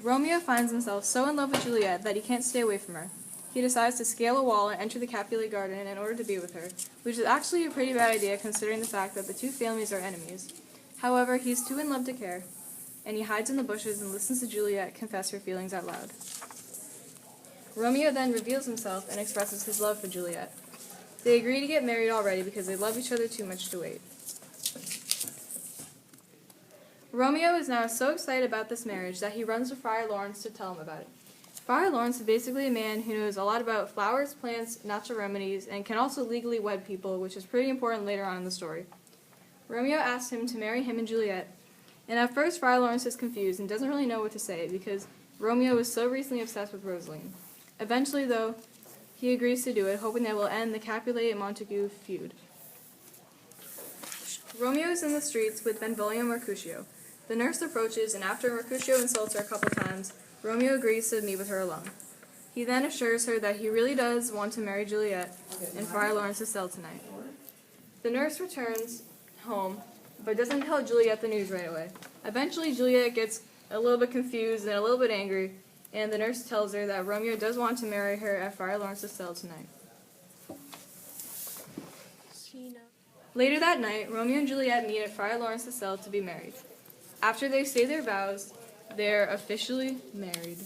Romeo finds himself so in love with Juliet that he can't stay away from her. He decides to scale a wall and enter the Capulet garden in order to be with her, which is actually a pretty bad idea considering the fact that the two families are enemies. However, he's too in love to care, and he hides in the bushes and listens to Juliet confess her feelings out loud. Romeo then reveals himself and expresses his love for Juliet. They agree to get married already because they love each other too much to wait. Romeo is now so excited about this marriage that he runs to Friar Lawrence to tell him about it. Friar Lawrence is basically a man who knows a lot about flowers, plants, natural remedies, and can also legally wed people, which is pretty important later on in the story. Romeo asks him to marry him and Juliet, and at first Friar Lawrence is confused and doesn't really know what to say because Romeo is so recently obsessed with Rosaline. Eventually, though, he agrees to do it, hoping that it will end the Capulet and Montague feud. Romeo is in the streets with Benvolio and Mercutio. The nurse approaches, and after Mercutio insults her a couple times, Romeo agrees to meet with her alone. He then assures her that he really does want to marry Juliet in Friar Lawrence's cell tonight. The nurse returns home, but doesn't tell Juliet the news right away. Eventually, Juliet gets a little bit confused and a little bit angry, and the nurse tells her that Romeo does want to marry her at Friar Lawrence's cell tonight. Later that night, Romeo and Juliet meet at Friar Lawrence's cell to be married. After they say their vows, they're officially married.